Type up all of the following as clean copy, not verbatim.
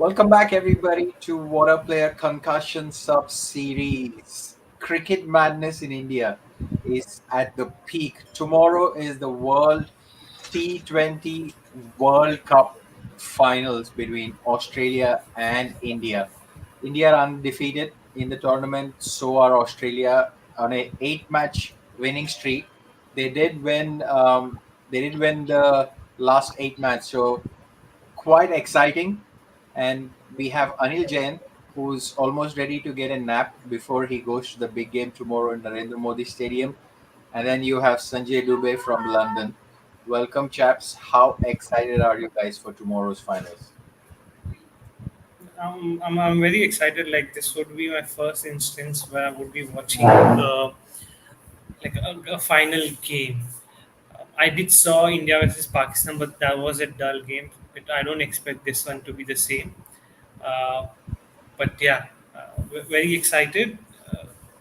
Welcome back, everybody, to Water Player Concussion Sub Series. Cricket madness in India is at the peak. Tomorrow is the World T20 World Cup finals between Australia and India. India are undefeated in the tournament, so are Australia on a eight-match winning streak. They did win. They did win the last eight match, so quite exciting. And we have Anil Jain, who's almost ready to get a nap before he goes to the big game tomorrow in Narendra Modi Stadium. And then you have Sanjay Dubey from London. Welcome, chaps. How excited are you guys for tomorrow's finals? I'm very excited. Like this would be my first instance where I would be watching like a final game. I did saw India versus Pakistan, but that was a dull game. But I don't expect this one to be the same. Uh, but yeah, we're very excited.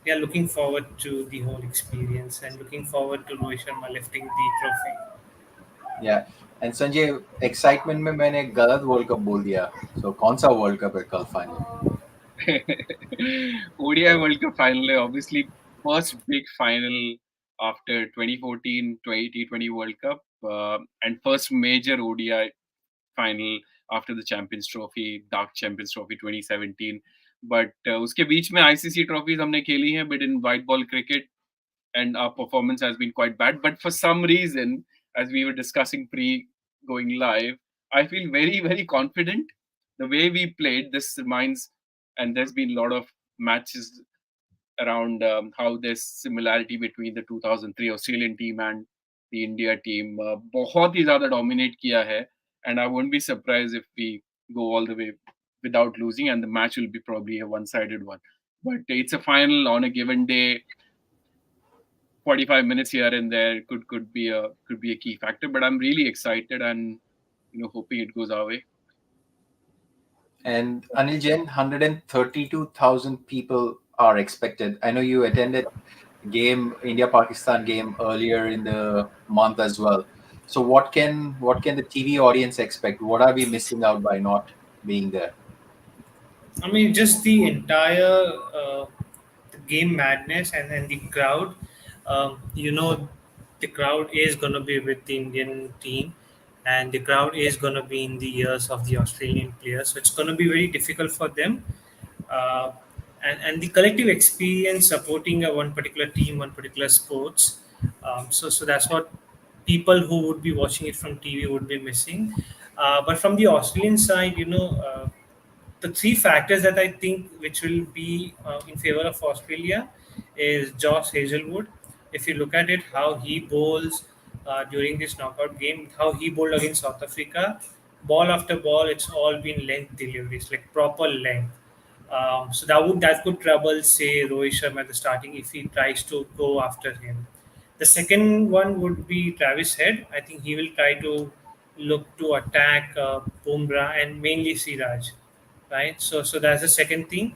Yeah, looking forward to the whole experience and looking forward to Rohit Sharma lifting the trophy. Yeah. And Sanjay, excitement में मैंने गलत world cup बोल दिया. So कौन सा world cup है कल final? ODI World Cup final, obviously, first big final after 2014 2020 World Cup, and first major ODI final after the Champions Trophy, Dark Champions Trophy 2017. But उसके बीच में ICC trophies हमने खेली हैं, but in white ball cricket, and our performance has been quite bad. But for some reason, as we were discussing pre going live, I feel very, very confident. The way we played, this reminds, and there's been a lot of matches around how there's similarity between the 2003 Australian team and the India team. बहुत ही ज़्यादा dominate किया है, and I won't be surprised if we go all the way without losing, and the match will be probably a one-sided one. But it's a final on a given day. 45 minutes here and there could be a key factor, but I'm really excited and hoping it goes our way. And Anil Jain, 132,000 people are expected. I know you attended game India Pakistan game earlier in the month as well. So what can the TV audience expect? What are we missing out by not being there? I mean, just the entire game madness and the crowd. The crowd is going to be with the Indian team, and the crowd is going to be in the ears of the Australian players. So it's going to be very difficult for them. Uh, and the collective experience supporting one particular team, one particular sports. So that's what people who would be watching it from TV would be missing. But from the Australian side, the three factors that I think which will be in favor of Australia is Josh Hazelwood. If you look at it, how he bowls during this knockout game, how he bowled against South Africa, ball after ball, it's all been length deliveries, like proper length. So that could trouble say Rohit Sharma at the starting if he tries to go after him. The second one would be Travis Head. I think he will try to look to attack Bumrah and mainly Siraj, right? So that's the second thing,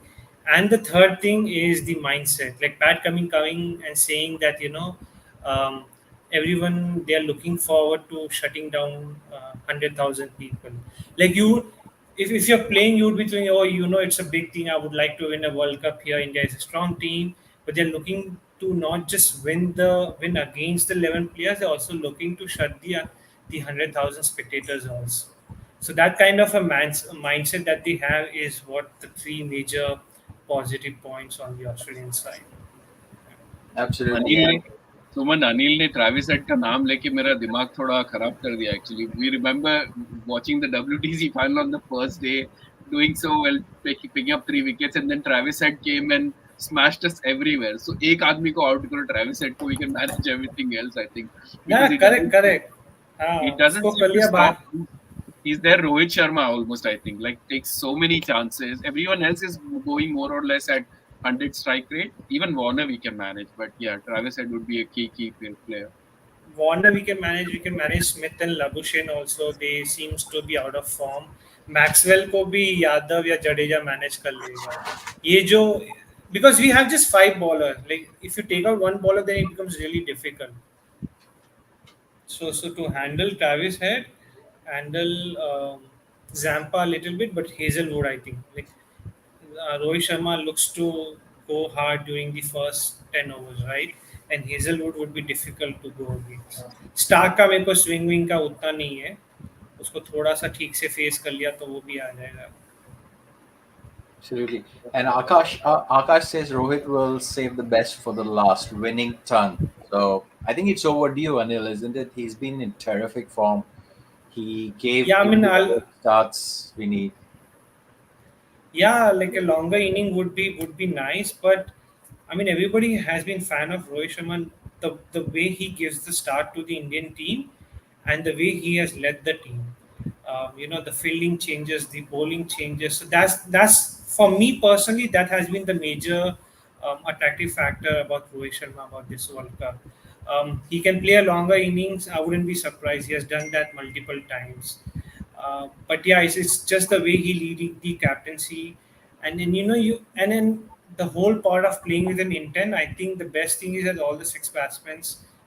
and the third thing is the mindset. Like Pat coming and saying that um, everyone they are looking forward to shutting down 100,000 people. Like you, if you're playing, you would be thinking, oh, it's a big thing. I would like to win a World Cup here. India is a strong team, but they're looking to not just win against the 11 players. They're also looking to shut the 100,000 spectators also. So that kind of a mindset that they have is what the three major positive points on the Australian side. Absolutely. Anil ने And सुमन अनिल ने Travis head का नाम लेके मेरा दिमाग थोड़ा खराब कर दिया actually. We remember watching the WTC final on the first day, doing so well, picking up 3 wickets, and then Travis Head came and smashed us everywhere. So एक आदमी को आउट करो Travis Head को, we can manage everything else, I think, because Yeah, correct. he हाँ, doesn't उसको seem कर to लिया बाहर. stop. He's there Rohit Sharma almost, I think. Like takes so many chances. Everyone else is going more or less at 100 strike rate. Even Warner we can manage, but yeah, Travis Head would be a key player. Warner we can manage. We can manage Smith and Labuschagne also. They seems to be out of form. Maxwell को भी यादव या Jadeja manage कर लेगा. ये जो because we have just five bowlers. Like if you take out one bowler, then it becomes really difficult. So to handle Travis Head, handle Zampa a little bit, but Hazelwood, I think. Like Rohit Sharma looks to go hard during the first 10 overs, right? And Hazelwood would be difficult to go against. Starc का मेरे को swing wing का उतना नहीं है, उसको थोड़ा सा ठीक से फेस कर लिया तो वो भी आ जाएगा. Absolutely. And Akash says Rohit will save the best for the last, winning ton. So I think it's overdue, Anil, isn't it? He's been in terrific form. He gave Yeah, I mean, India the starts we need. yeah, like a longer inning would be nice, but I mean everybody has been fan of Rohit Sharma. The way he gives the start to the Indian team, and the way he has led the team. The fielding changes, the bowling changes. So that's for me personally that has been the major attractive factor about Rohit Sharma about this World Cup. He can play a longer innings. I wouldn't be surprised. He has done that multiple times. But yeah, it's just the way he leading the captaincy, and then and then the whole part of playing with an intent. I think the best thing is that all the six batsmen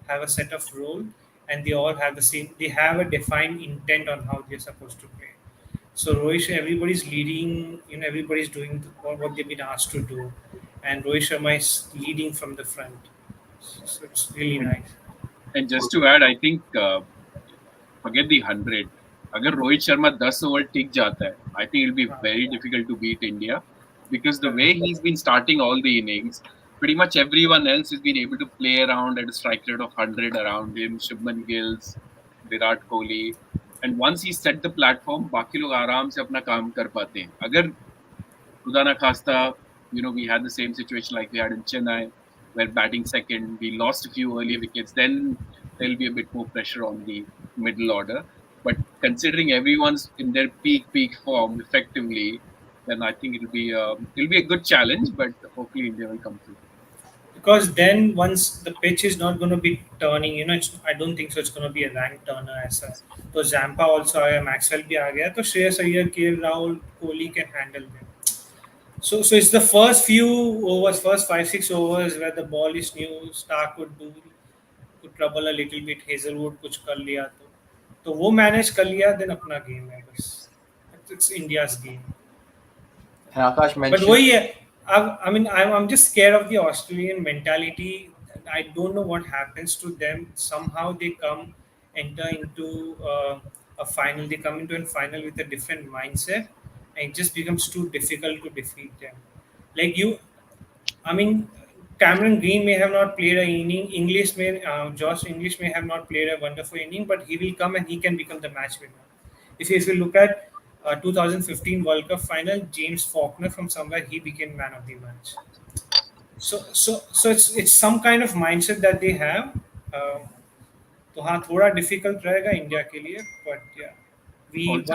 have a set of role, and they all have the same. They have a defined intent on how they're supposed to play. So Rohit, everybody's leading. Everybody's doing what they've been asked to do, and Rohit Sharma is leading from the front. So it's really And, nice. and just to add, I think forget the 100. अगर Rohit Sharma 10 over टिक जाता है, I think it'll be very difficult to beat India because the way he's been starting all the innings, pretty much everyone else has been able to play around at a strike rate of 100 around him. Shubman Gills, Virat Kohli, and once he set the platform, बाकी लोग आराम से अपना काम कर पाते हैं. अगर खुदा ना खास्ता, we had the same situation like we had in Chennai, where batting second, we lost a few early wickets. Then there'll be a bit more pressure on the middle order. But considering everyone's in their peak form effectively, then I think it'll be a good challenge. But hopefully India will come through. Because then once the pitch is not going to be turning, I don't think so. It's going to be a rank turner as such. So Zampa also आया, Maxwell भी आ गया, तो Shreyas Iyer, KL Rahul, Kohli can handle them. So it's the first few overs, first 5-6 overs where the ball is new. Stark could trouble a little bit. Hazelwood कुछ कर लिया तो वो manage कर लिया, then अपना game है बस. It's India's game. And Akash But mentioned वही है. I mean, I'm just scared of the Australian mentality. I don't know what happens to them. Somehow they enter into a final. They come into a final with a different mindset, and it just becomes too difficult to defeat them. Like I mean, Cameron Green may have not played an inning. Josh English may have not played a wonderful inning, but he will come and he can become the match winner. If you look at 2015 World Cup final, James Faulkner from somewhere he became man of the match. So it's some kind of mindset that they have. Uh, तो हाँ थोड़ा difficult रहेगा India के लिए, but yeah, we Also,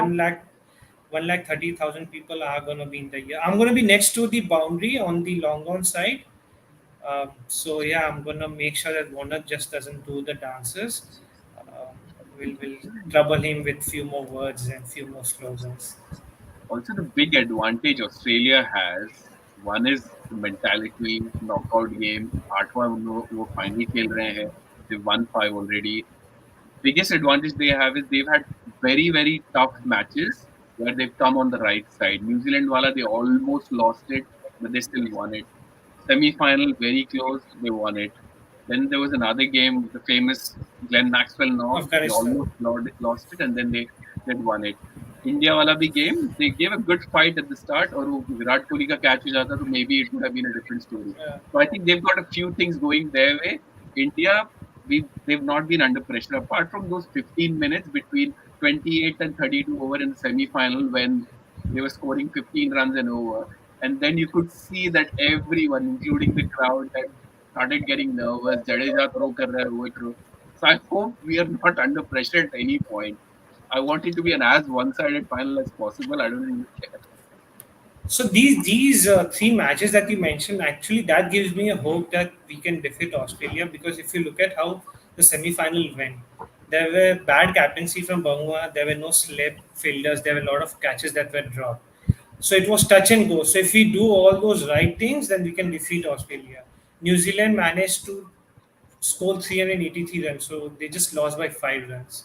1,30,000 people are gonna be in the year. I'm gonna be next to the boundary on the long on side. So yeah, I'm gonna make sure that Warner just doesn't do the dances. Um, we'll trouble him with few more words and few more slogans. also the big advantage Australia has, one is the mentality, knockout game. आठवां वो finally खेल रहे हैं. They've won 5 already. Biggest advantage they have is they've had very, very tough matches where they've come on the right side. New Zealand wala, they almost lost it, but they still won it. Semi-final, very close, they won it. Then there was another game, the famous Glenn Maxwell knock. They Afghanistan. almost lost it, and then they won it. India wala bhi game, they gave a good fight at the start, or wo Virat Kohli ka catch ho jata, so maybe it would have been a different story. Yeah. So I think they've got a few things going their way. India, they've not been under pressure apart from those 15 minutes between 28 and 32 over in the semi-final when they were scoring 15 runs and over, and then you could see that everyone, including the crowd, had started getting nervous. Jadeja throw kar raha hai, Rohit throw. So I hope we are not under pressure at any point. I want it to be an as one-sided final as possible. I don't really care. So these three matches that you mentioned, actually, that gives me a hope that we can defeat Australia, because if you look at how the semi-final went, there were bad captaincy from Bangla. There were no slip fielders. There were a lot of catches that were dropped. So it was touch and go. So if we do all those right things, then we can defeat Australia. New Zealand managed to scored 383 runs, so they just lost by 5 runs.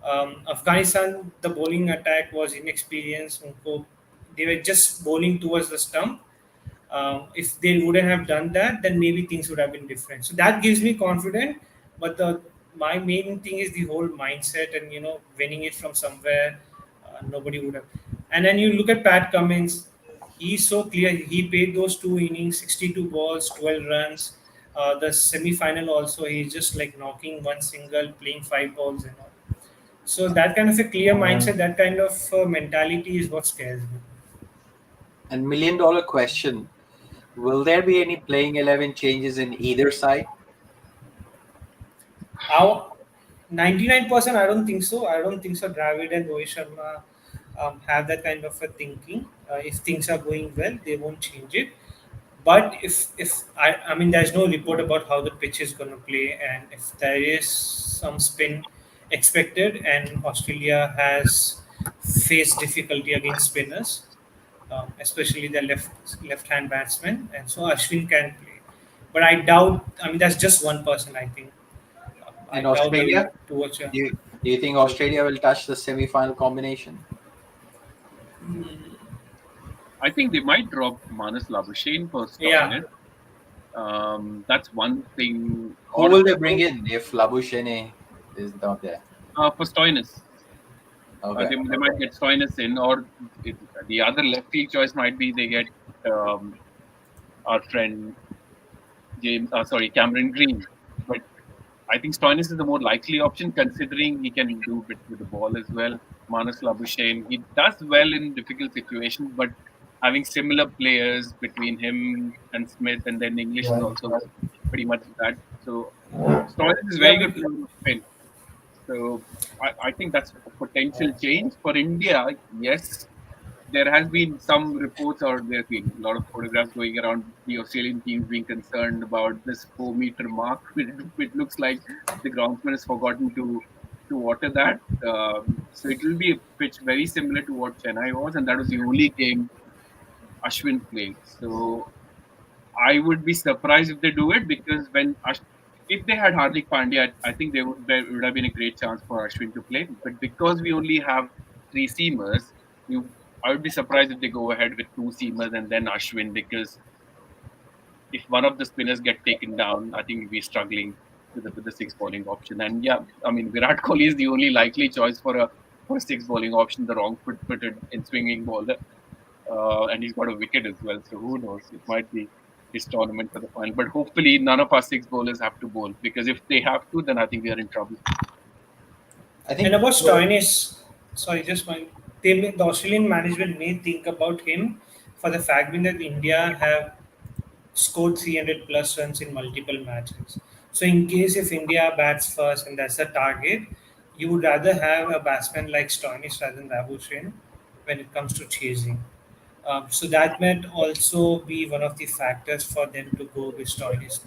Afghanistan, the bowling attack was inexperienced. They were just bowling towards the stump. If they wouldn't have done that, then maybe things would have been different. So that gives me confidence. But the my main thing is the whole mindset, and winning it from somewhere. Nobody would have. And then you look at Pat Cummins. He's so clear. He played those 2 innings, 62 balls, 12 runs. The semi-final also, he's just like knocking one single, playing 5 balls and all. So that kind of a clear mindset, that kind of mentality is what scares me. And million-dollar question: will there be any playing 11 changes in either side? Our 99%, I don't think so. I don't think so. Dravid and Rohit Sharma have that kind of a thinking. If things are going well, they won't change it. But I mean, there's no report about how the pitch is going to play, and if there is some spin expected, and Australia has faced difficulty against spinners, especially the left hand batsmen, and so Ashwin can play. But I doubt. I mean, that's just one person. I think. I In doubt they will Australia, towards a. do you think Australia will touch the semi-final combination? I think they might drop Manas Labuschagne for Yeah, Stoinis. That's one thing. Who Or will they bring in if Labuschagne is not there? for Stoinis. Okay. They might get Stoinis in, or it, the other left field choice might be they get our friend Cameron Green. But I think Stoinis is the more likely option, considering he can do bit with the ball as well. Manas Labuschagne, he does well in difficult situations, but having similar players between him and Smith, and then English is also pretty much that. So Stoinis is yeah, very good for spin. So I think that's a potential change for India. Yes, there has been some reports, or there have been a lot of photographs going around the Australian teams being concerned about this 4 meter mark. It looks like the groundsman has forgotten to water that. So it will be a pitch very similar to what Chennai was, and that was the only game Ashwin played. So I would be surprised if they do it, because if they had Hardik Pandya, I think there would have been a great chance for Ashwin to play. But because we only have three seamers, I would be surprised if they go ahead with two seamers and then Ashwin, because if one of the spinners get taken down, I think we'll be struggling with the six bowling option. And yeah, I mean, Virat Kohli is the only likely choice for a six bowling option, the wrong footed in swinging bowler, and he's got a wicket as well. So who knows? It might be his tournament for the final. But hopefully, none of our six bowlers have to bowl, because if they have to, then I think we are in trouble. I and think about Stoinis, sorry, just one. The Australian management may think about him for the fact being that India have scored 300 plus runs in multiple matches. So, in case if India bats first and that's the target, you would rather have a batsman like Stoinis rather than Labuschagne when it comes to chasing. So that might also be one of the factors for them to go with Stoinis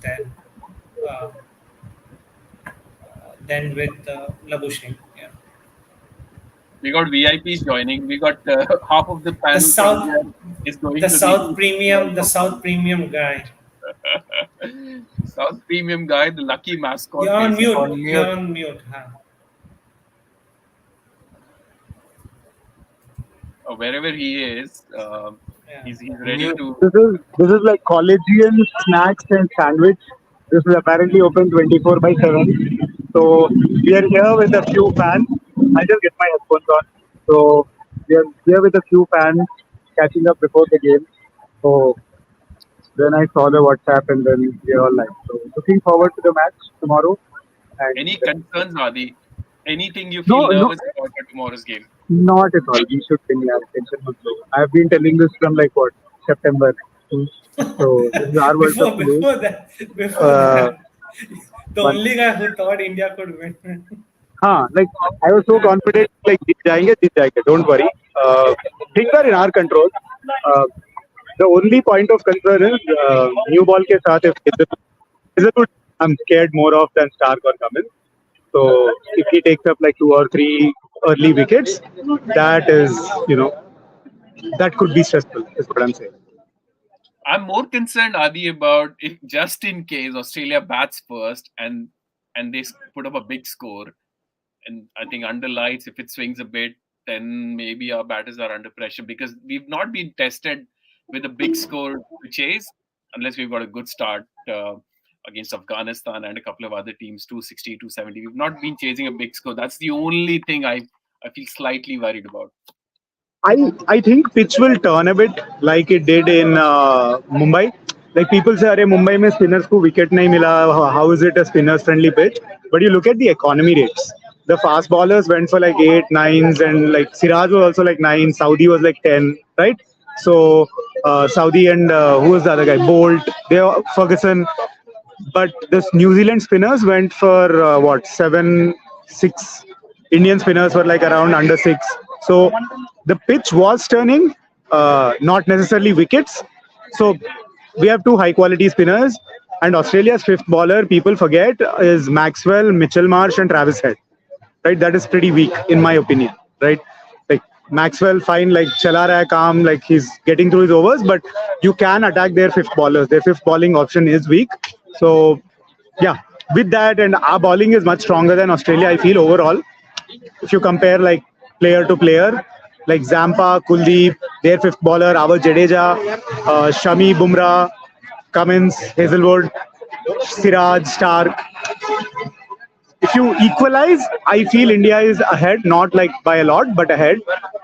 uh, than with Labuschagne. Yeah. We got VIPs joining. We got half of the The panel from South, India is going to the The South Premium guy. South Premium guy, the lucky mascot, You're on basically. mute. on You're mute. on mute. Huh? Wherever he is, Yeah. he's ready Mute. to. This is like collegian snacks and sandwich. This is apparently open 24/7. So we are here with a few fans. I just get my headphones on. So we are here with a few fans catching up before the game. So then I saw the WhatsApp and then we are all like, so looking forward to the match tomorrow. And Any concerns, Adi? Anything you feel no, no, nervous about for tomorrow's game? not at all. We should win. Yeah, attention was low. I've been telling this from like what September. So this is our World Cup before to lose. before that, before Uh, that, the but only guy who thought India could win. like I was so confident, like जीत जाएंगे, don't worry. Things are in our control. Uh, the only point of concern is new ball के साथ if Hazelwood, I'm scared more of than Stark or Cummins. So if he takes up like 2 or 3 early wickets, that is that could be stressful. Is what I'm saying. I'm more concerned, Adi, about if just in case Australia bats first and they put up a big score, and I think under lights, if it swings a bit, then maybe our batters are under pressure because we've not been tested with a big score to chase unless we've got a good start against Afghanistan and a couple of other teams, 260, 270. We've not been chasing a big score. That's the only thing I feel slightly worried about. I think pitch will turn a bit like it did in Mumbai. Like people say, "Arey Mumbai mein spinners ko wicket nahi mila. How is it a spinners friendly pitch?" But you look at the economy rates. The fast bowlers went for like 8, 9s, and like Siraj was also like 9. Saudi was like 10, right? So Saudi and who was the other guy? Bolt. Ferguson. But this New Zealand spinners went for what 7, 6. Indian spinners were like around under 6. So the pitch was turning, not necessarily wickets. So we have two high quality spinners, and Australia's fifth bowler, people forget, is Maxwell, Mitchell Marsh, and Travis Head. Right, that is pretty weak in my opinion. Right, like Maxwell, fine, like chala raha hai calm, like he's getting through his overs, but you can attack their fifth bowlers. Their fifth bowling option is weak. So yeah, with that, and our bowling is much stronger than Australia, I feel overall. If you compare like player to player, like Zampa, Kuldeep, their fifth bowler, our Jadeja, Shami, Bumrah, Cummins, Hazelwood, Siraj, Stark. If you equalize, I feel India is ahead, not like by a lot, but ahead.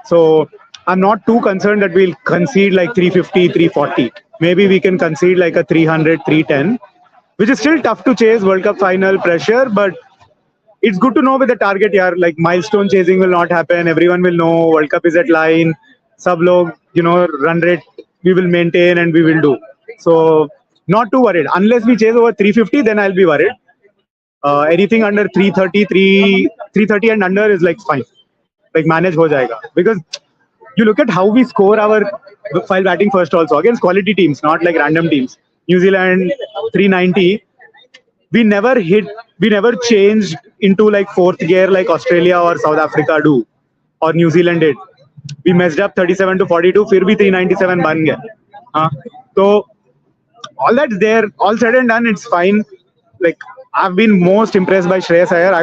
So I'm not too concerned that we'll concede like 350, 340. Maybe we can concede like a 300, 310, which is still tough to chase World Cup final pressure, but it's good to know with the target, yeah, like milestone chasing will not happen. Everyone will know World Cup is at line. Sub log, run rate we will maintain and we will do. So not too worried. Unless we chase over 350, then I'll be worried. Anything under 330, 330 and under is like fine. Like manage ho jayega. Because you look at how we score our while batting first also against quality teams, not like random teams. New Zealand 390. We never changed into like fourth gear like Australia or South Africa do or New Zealand did. We messed up 37 to 42, फिर भी 397 बन गया. So all that's there, all said and done, it's fine. Like I've been most impressed by Shreyas Iyer.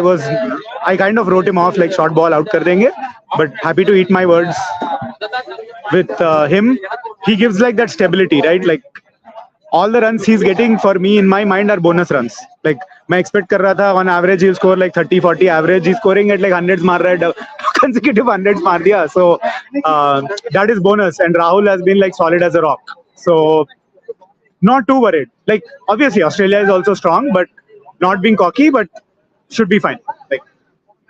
I kind of wrote him off like short ball out kar denge, but happy to eat my words with him. He gives like that stability, right? Like all the runs he's getting for me in my mind are bonus runs. Like मैं expect कर रहा था on average he'll score like 30, 40 average. He's scoring at like hundreds मार रहा है, consecutive hundreds मार दिया. So that is bonus. And Rahul has been like solid as a rock. So not too worried. Like obviously Australia is also strong, but not being cocky, but should be fine. Like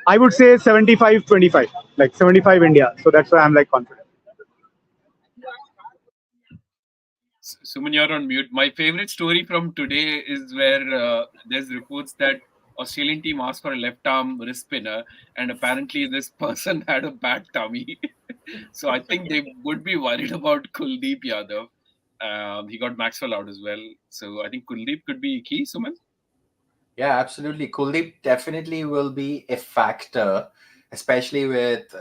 I would say 75-25, like 75 India. So that's why I'm like confident. Suman, you're on mute. My favorite story from today is where there's reports that Australian team asked for a left arm wrist spinner, and apparently this person had a bad tummy. So I think they would be worried about Kuldeep Yadav. He got Maxwell out as well. So I think Kuldeep could be key, Suman. Yeah, absolutely. Kuldeep definitely will be a factor, especially with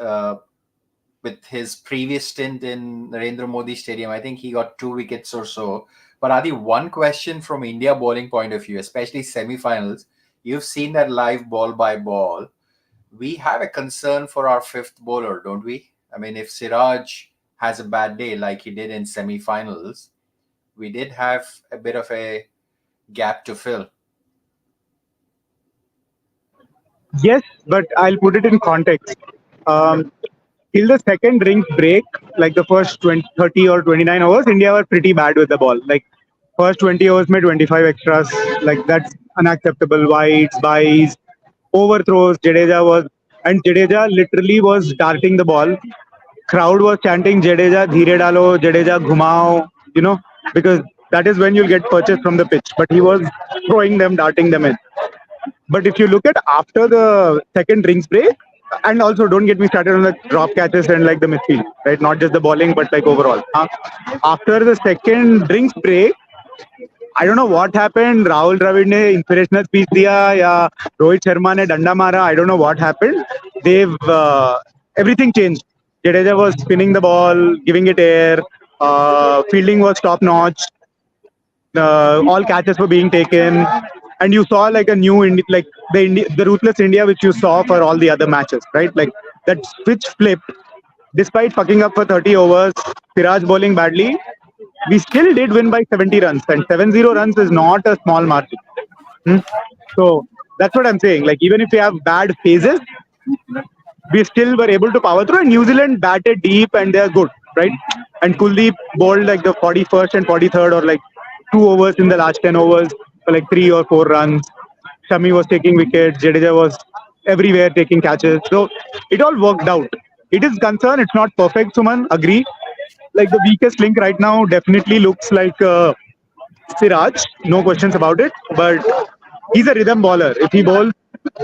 his previous stint in Narendra Modi Stadium. I think he got 2 wickets or so. But Adi, one question from India bowling point of view, especially semi-finals, you've seen that live ball by ball. We have a concern for our fifth bowler, don't we? I mean, if Siraj has a bad day like he did in semi-finals, we did have a bit of a gap to fill. Yes, but I'll put it in context. Till the second rings break, like the first 20, 30 or 29 overs, India were pretty bad with the ball. Like first 20 overs made 25 extras. Like that's unacceptable. Wides, buys, overthrows. Jadeja literally was darting the ball. Crowd was chanting Jadeja, dheere dalo, Jadeja, ghumao, because that is when you'll get purchased from the pitch. But he was throwing them, darting them in. But if you look at after the second rings break, and also don't get me started on the drop catches and like the midfield, right? Not just the bowling, but like overall. After the second rings break, I don't know what happened. Rahul Dravid ne inspirational speech diya, ya Rohit Sharma ne danda mara. I don't know what happened. They've everything changed. Jadeja was spinning the ball, giving it air. Fielding was top notch. All catches were being taken. and you saw like a new like the ruthless India which you saw for all the other matches, right? Like that switch flipped. Despite fucking up for 30 overs, Siraj bowling badly, we still did win by 70 runs, and 70 runs is not a small margin. Hmm? So that's what I'm saying. Like even if we have bad phases, we still were able to power through. And New Zealand batted deep and they're good, right? And Kuldeep bowled like the 41st and 43rd, or like 2 overs in the last 10 overs for like 3 or 4 runs. Shami was taking wickets. Jadeja was everywhere taking catches. So it all worked out. It is concerned. It's not perfect, Suman. Agree. Like the weakest link right now definitely looks like Siraj, no questions about it. But he's a rhythm bowler. If he bowls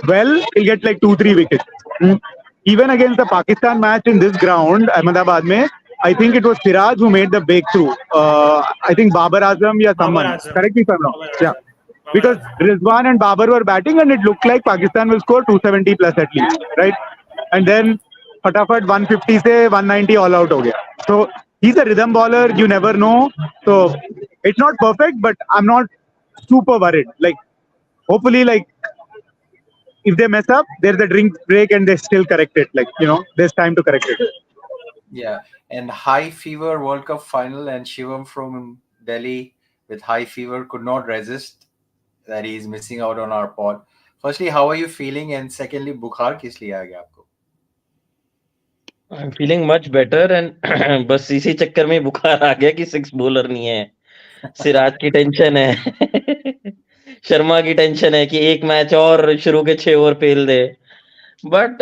well, he'll get like 2, 3 wickets. Mm. Even against the Pakistan match in this ground, Ahmedabad mein, I think it was Siraj who made the breakthrough. I think Babar Azam or Babar someone. Azam. Correct me if I'm wrong. Babar Yeah. Azam. Babar Because Azam. Rizwan and Babar were batting and it looked like Pakistan will score 270 plus at least, right? And then फटाफट 150 से 190 all out हो गया. So he's a rhythm bowler. You never know. So it's not perfect, but I'm not super worried. Like hopefully, like if they mess up, there's a drink break and they still correct it. Like there's time to correct it. Yeah, and high fever World Cup final, and Shivam from Delhi with high fever could not resist that he is missing out on our pod. Firstly, how are you feeling? And secondly, बुखार किस लिए आ गया आपको? I'm feeling much better and बस इसी चक्कर में बुखार आ गया कि 6 बॉलर नहीं है. सिराज की टेंशन है. शर्मा की टेंशन है कि एक मैच और शुरू के 6 ओवर पेल दे. But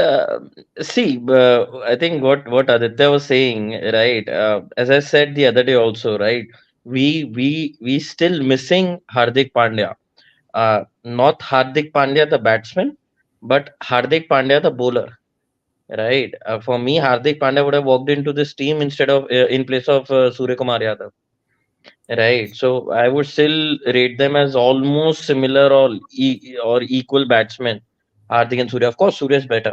see, I think what Aditya was saying, right? As I said the other day also, right? We still missing Hardik Pandya. Not Hardik Pandya the batsman, but Hardik Pandya the bowler. Right. For me, Hardik Pandya would have walked into this team instead of in place of Surya Kumar Yadav. Right. So I would still rate them as almost similar or equal batsmen. Hardik and Surya. Of course, Surya is better.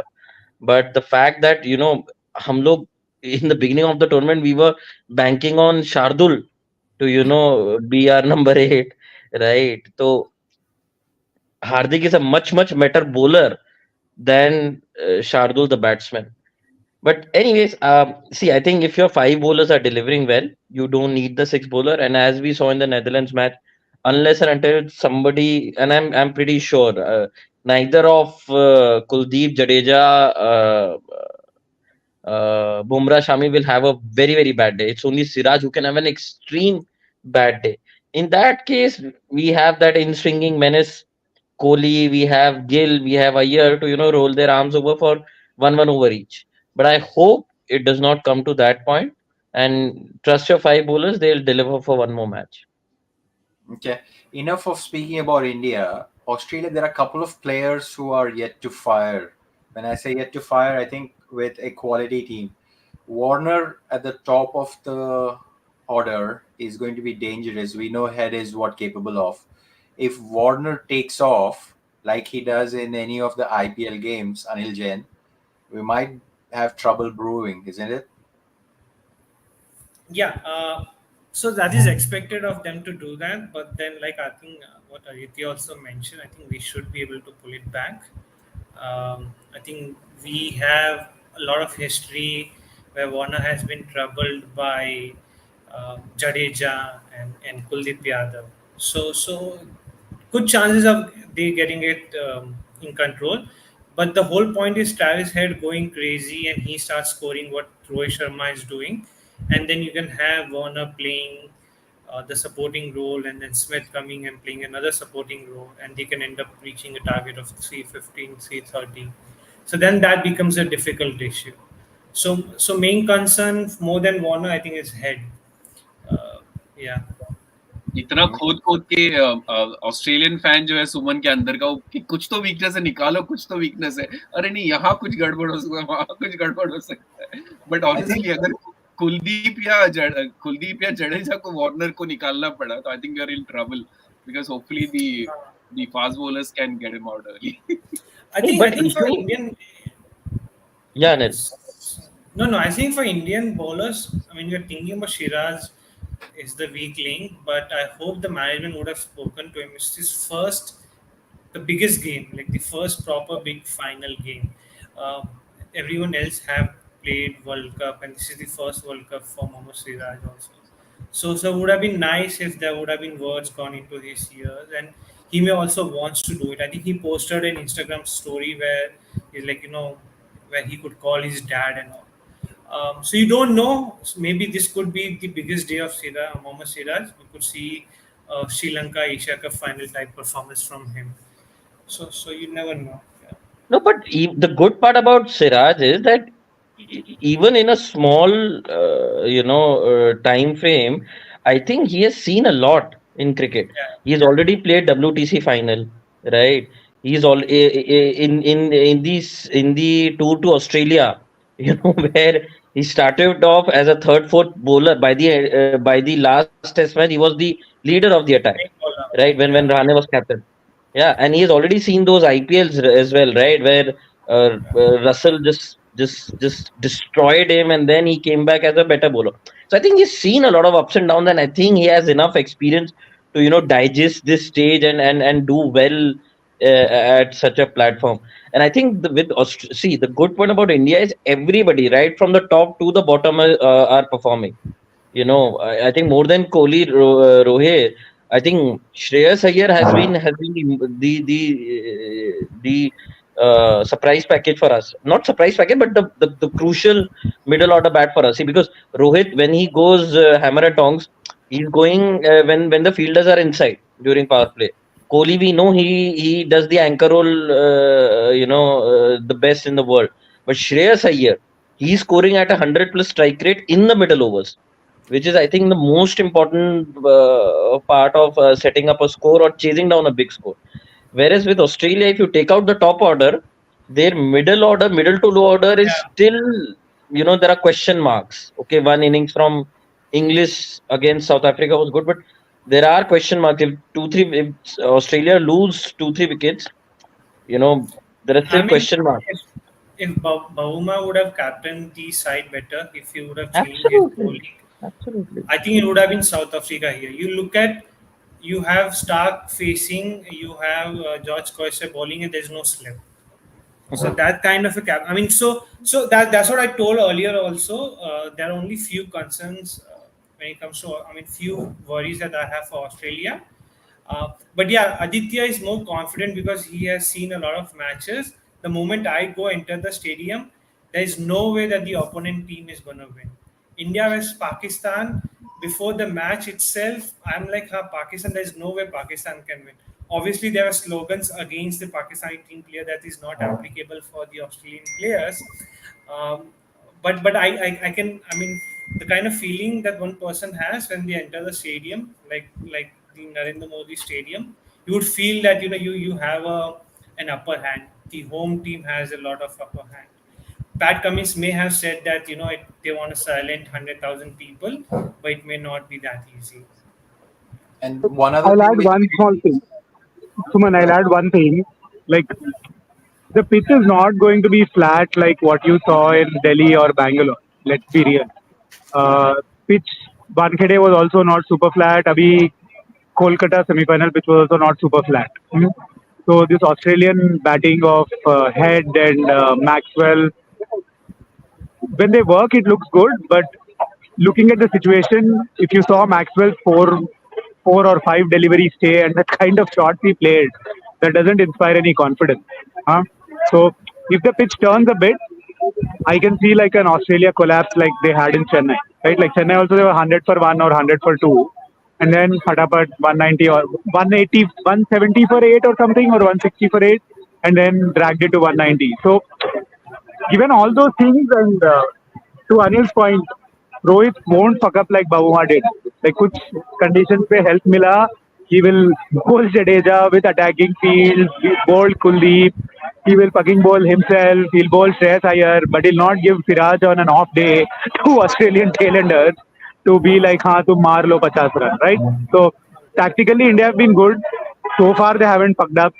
But the fact that हम लोग in the beginning of the tournament we were banking on Shardul to be our number 8, right? So Hardik is a much better bowler than Shardul the batsman. But anyways, see, I think if your 5 bowlers are delivering well, you don't need the 6 bowler. And as we saw in the Netherlands match, unless and until somebody, and I'm pretty sure neither of Kuldeep, Jadeja, Bumrah, Shami will have a very bad day. It's only Siraj who can have an extreme bad day. In that case, we have that in-swinging menace Kohli, we have Gill, we have Iyer to roll their arms over for 1 over each. But I hope it does not come to that point. And trust your 5 bowlers; they'll deliver for one more match. Okay, enough of speaking about India. Australia, there are a couple of players who are yet to fire. When I say yet to fire, I think with a quality team. Warner at the top of the order is going to be dangerous. We know Head is what capable of. If Warner takes off like he does in any of the IPL games, Anil Jain, we might have trouble brewing, isn't it? Yeah, so that is expected of them to do that. But then, like I think what Aditya also mentioned, I think we should be able to pull it back. I think we have a lot of history where Warner has been troubled by Jadeja and Kuldeep Yadav. So good chances of they getting it in control. But the whole point is Travis Head going crazy and he starts scoring what Rohit Sharma is doing. And then you can have Warner playing the supporting role and then Smith coming and playing another supporting role. And they can end up reaching a target of 315, 330. So then that becomes a difficult issue. So main concern more than Warner, I think, is Head. Yeah. इतना खोद खोद के Australian fan जो है सुमन के अंदर का कि कुछ तो वीकनेस है, निकालो कुछ तो वीकनेस है, अरे नहीं यहाँ कुछ गड़बड़ हो सकता है, वहाँ कुछ गड़बड़ हो सकता है. बट ऑब्वियसली अगर कुलदीप या जडेजा को वार्नर को निकालना पड़ा तो I think you are in trouble because hopefully the fast bowlers can get him out early. I think for Indian, Yeah, Ned. No, I think for Indian bowlers, I mean, you're thinking about Shiraz is the weak link, but I hope the management would have spoken to him. It's his first the biggest game, like the first proper big final game. Um, Everyone else have played World Cup, and this is the first World Cup for Mohammad Siraj also. So it would have been nice if there would have been words gone into his ears, and he may also wants to do it. I think he posted an Instagram story where he's like, where he could call his dad and all. So you don't know. Maybe this could be the biggest day of Mohammad Siraj. We could see Sri Lanka Asia Cup final type performance from him. So you never know. Yeah. No, but the good part about Siraj is that even in a small, time frame, I think he has seen a lot in cricket. Yeah. He's already played WTC final, right? He's all in the tour to Australia, where he started off as a third, fourth bowler. By the last Test match, he was the leader of the attack, Main bowler. right? When Yeah. Rahane was captain. Yeah, and he has already seen those IPLs as well, right? Where Russell just destroyed him, and then he came back as a better bowler. So I think he's seen a lot of ups and downs, and I think he has enough experience to digest this stage and do well at such a platform. And I think see, the good point about India is everybody, right from the top to the bottom, are performing. I think more than Kohli, Rohit, I think Shreyas Iyer has been the surprise package for us. Not surprise package, but the crucial middle order bat for us. See, because Rohit, when he goes hammer and tongs, he's going when the fielders are inside during power play. Kohli, we know he does the anchor role, the best in the world. But Shreyas Iyer, he's scoring at 100 plus strike rate in the middle overs, which is, I think, the most important part of setting up a score or chasing down a big score. Whereas with Australia, if you take out the top order, their middle order, middle to low order is Yeah. still, there are question marks. Okay, one innings from English against South Africa was good, but there are question marks. If Australia lose 2-3 wickets, there are I still mean, question marks. if Bahuma would have captained the side better, if he would have changed his Absolutely, bowling, absolutely. I think it would have been South Africa here. You have Stark facing, you have George Coyce bowling, and there's no slip. So Mhm. that kind of a cap. I mean, so that's what I told earlier. Also, there are only few concerns when it comes to. I mean, few worries that I have for Australia. But yeah, Aditya is more confident because he has seen a lot of matches. The moment I go enter the stadium, there is no way that the opponent team is going to win. India vs Pakistan, before the match itself, I'm like, Pakistan, there's no way Pakistan can win. Obviously, there are slogans against the Pakistani team player that is not applicable for the Australian players. Um, but I can, I mean, the kind of feeling that one person has when they enter the stadium, like the Narendra Modi Stadium, you would feel that you have an upper hand. The home team has a lot of upper hand. Pat Cummins may have said that they want to silence 100,000 people, but it may not be that easy. And one other I'll thing add which one small thing. Suman, I'll add one thing. Like, the pitch is not going to be flat like what you saw in Delhi or Bangalore. Let's be real. Pitch Wankhede was also not super flat. Abhi Kolkata semi-final pitch was also not super flat. So this Australian batting of Head and Maxwell, when they work, it looks good. But looking at the situation, if you saw Maxwell's four or five delivery stay and the kind of shots he played, that doesn't inspire any confidence. Huh? So if the pitch turns a bit, I can see like an Australia collapse like they had in Chennai. Right? Like Chennai also they were 100 for one or 100 for two. And then Fatapat 190 or 180, 170 for 8 or something, or 160 for 8, and then dragged it to 190. So given all those things, and to Anil's point, Rohit won't fuck up like Babuma did. Like कुछ conditions पे help मिला, he will bowl Jadeja with attacking field, he bowl Kuldeep, he will fucking bowl himself, he'll bowl Shreyas Iyer, but he'll not give Siraj on an off day to Australian tailenders to be like, हाँ तुम मार लो 50 run, right? So tactically India have been good. So far they haven't fucked up.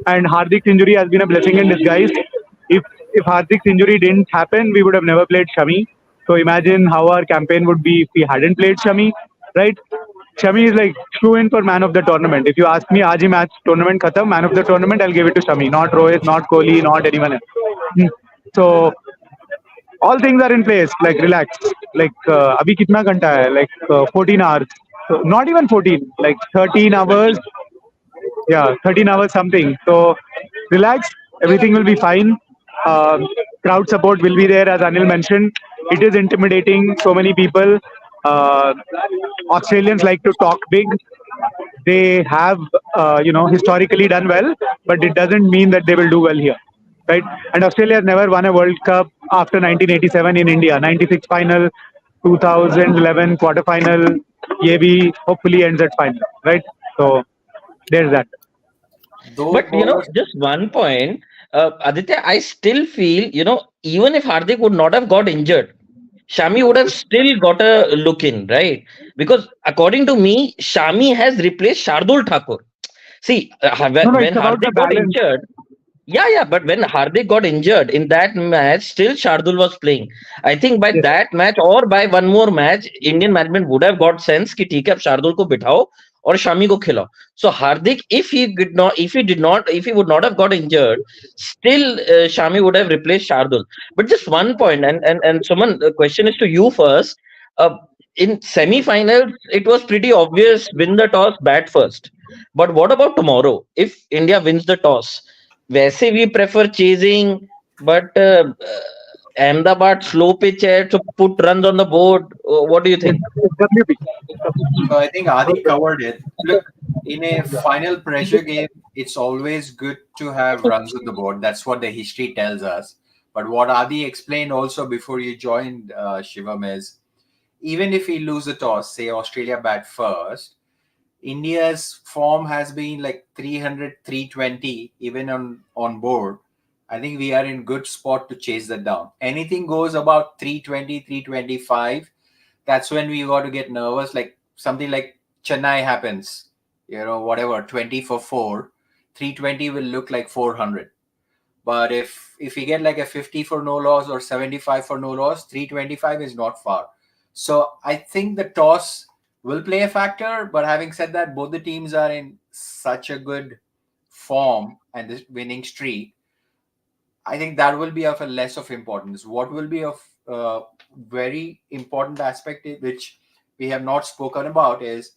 And Hardik's injury has been a blessing in disguise. If Hardik's injury didn't happen, we would have never played Shami. So imagine how our campaign would be if we hadn't played Shami, right? Shami is like shoe in for man of the tournament. If you ask me, Aji match tournament khatam, man of the tournament, I'll give it to Shami, not Rohit, not Kohli, not anyone else. Hmm. So all things are in place. Like relax. Like abhi kitna ghanta hai? Like 14 hours. So, not even 14. Like 13 hours. Yeah, 13 hours something. So relax. Everything will be fine. Um Crowd support will be there, as Anil mentioned. It is intimidating. So many people. Uh, Australians like to talk big. They have, historically done well, but it doesn't mean that they will do well here, right? And Australia has never won a World Cup after 1987 in India. 96 final, 2011 quarter final. Ye bhi hopefully ends at final, right? So there's that. Those But bowlers, just one point, Aditya, I still feel, even if Hardik would not have got injured, Shami would have still got a look in, right? Because according to me, Shami has replaced Shardul Thakur. See, No, no, when it's about the Hardik got balance. injured, yeah, but when Hardik got injured in that match, still Shardul was playing. I think by Yes. that match or by one more match, Indian management would have got sense कि ठीक है अब शार्दुल को बिठाओ और शामी को खिलाओ. So Hardik, if he would not have got injured, still Shami would have replaced Shardul. But just one point, and Suman, the question is to you first. Uh, in semi-finals, it was pretty obvious: win the toss, bat first. But what about tomorrow? If India wins the toss, वैसे we prefer chasing, but Ahmedabad slow pitch है, so put runs on the board. What do you think? It's WP. so I think Adi covered it. Look, in a final pressure game, it's always good to have runs on the board. That's what the history tells us. But what Adi explained also before you joined, Shivam, is even if we lose the toss, say Australia bat first, India's form has been like 300, 320, even on board. I think we are in good spot to chase that down. Anything goes about 320, 325, that's when we got to get nervous. Like something like Chennai happens, whatever, 20 for 4, 320 will look like 400. But if we get like a 50 for no loss or 75 for no loss, 325 is not far. So I think the toss will play a factor. But having said that, both the teams are in such a good form and this winning streak. I think that will be of a less of importance. What will be of very important aspect, which we have not spoken about, is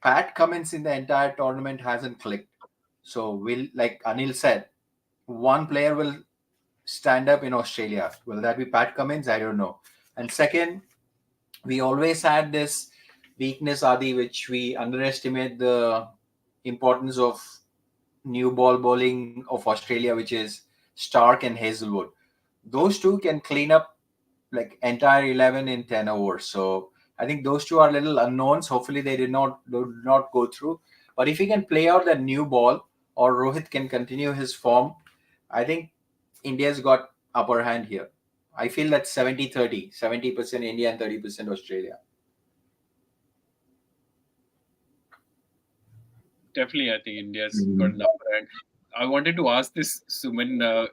Pat Cummins in the entire tournament hasn't clicked. So will, like Anil said, one player will stand up in Australia. Will that be Pat Cummins? I don't know. And second, we always had this weakness, Adi, which we underestimate the importance of new ball bowling of Australia, which is Stark and Hazelwood. Those two can clean up like entire 11 in 10 overs. So I think those two are little unknowns. Hopefully they do not go through. But if he can play out that new ball or Rohit can continue his form, I think India's got upper hand here. I feel that 70-30, 70% India and 30% Australia. Definitely, I think India's got an upper hand. I wanted to ask this, Suman.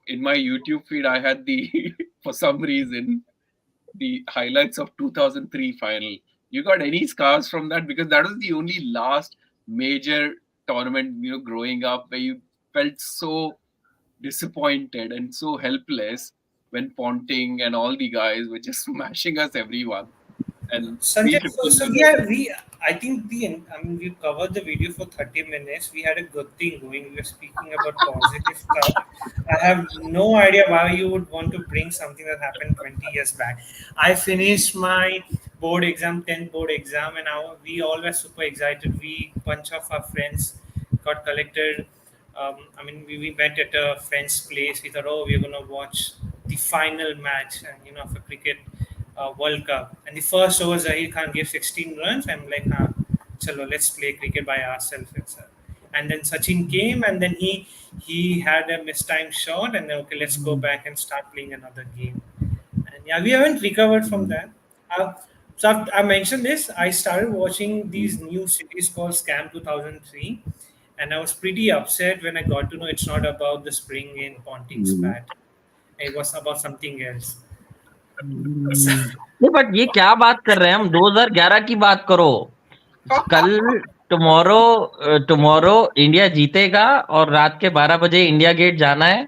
In my YouTube feed, I had for some reason, the highlights of 2003 final. You got any scars from that? Because that was the only last major tournament, growing up where you felt so disappointed and so helpless when Ponting and all the guys were just smashing us, everyone. And Sanjay, so yeah, I think we covered the video for 30 minutes. We had a good thing going. We were speaking about positive stuff. I have no idea why you would want to bring something that happened 20 years back. I finished my board exam, 10th board exam, and we all were super excited. Bunch of our friends got collected. We met at a friend's place. We thought, oh, we're going to watch the final match, and of a cricket World Cup. And the first over, Zahir Khan gave 16 runs. I'm like, chalo, let's play cricket by ourselves itself. And then Sachin came, and then he had a mistimed shot, and then okay, let's go back and start playing another game. And yeah, we haven't recovered from that. I mentioned this. I started watching these new series called Scam 2003, and I was pretty upset when I got to know it's not about the spring in Ponting's bat. It was about something else. नहीं, but ये क्या बात कर रहे हैं हम? 2011 की बात करो. कल टुमारो इंडिया जीतेगा और रात के 12 बजे इंडिया गेट जाना है.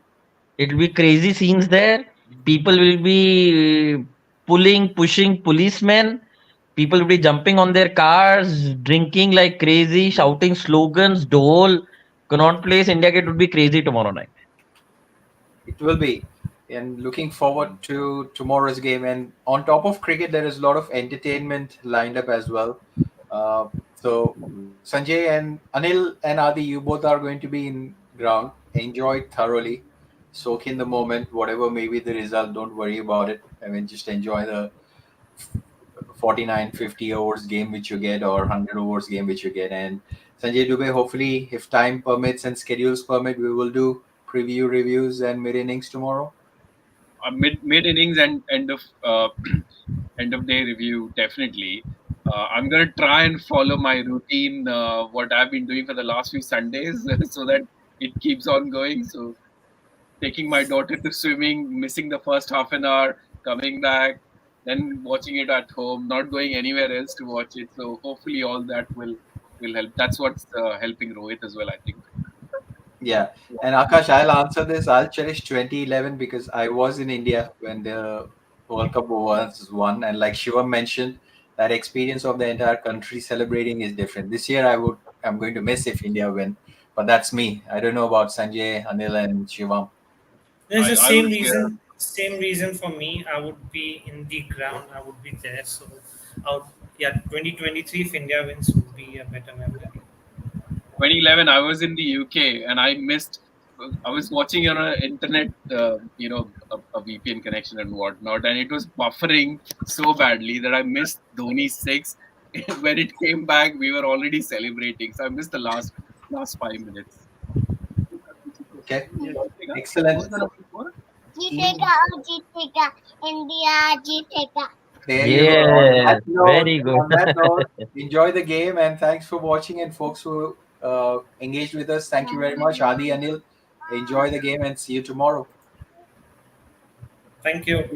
It will be crazy scenes there. People will be pushing policemen. People will be jumping on their cars, drinking like crazy, shouting slogans. Dole, Connaught Place, India Gate would be crazy tomorrow night. It will be. And looking forward to tomorrow's game. And on top of cricket, there is a lot of entertainment lined up as well. So Sanjay and Anil and Adi, you both are going to be in ground. Enjoy it thoroughly. Soak in the moment, whatever may be the result. Don't worry about it. I mean, just enjoy the 49, 50 overs game which you get, or 100 overs game which you get. And Sanjay Dubey, hopefully, if time permits and schedules permit, we will do preview reviews and mid innings tomorrow. Mid innings and end of day review, definitely. I'm gonna try and follow my routine, what I've been doing for the last few Sundays, so that it keeps on going. So taking my daughter to swimming, missing the first half an hour, coming back, then watching it at home, not going anywhere else to watch it. So hopefully all that will help. That's what's helping Rohit as well, I think. Yeah. And Akash, I'll answer this. I'll cherish 2011 because I was in India when the World Cup was won. And like Shivam mentioned, that experience of the entire country celebrating is different. This year, I'm going to miss if India win. But that's me. I don't know about Sanjay, Anil, and Shivam. There's the I same would share. reason. Same reason for me. I would be in the ground. I would be there. So, out. Yeah, 2023. If India wins, would be a better memory. 2011, I was in the UK and I missed. I was watching on an internet, a VPN connection and whatnot, and it was buffering so badly that I missed Dhoni six. When it came back, we were already celebrating, so I missed the last 5 minutes. Okay. Excellent. जीतेगा और जीतेगा India जीतेगा. There you go. On that Yes, note, very good. on that note, enjoy the game and thanks for watching. And folks who engaged with us, thank you very much. Adi, Anil, enjoy the game and see you tomorrow. Thank you.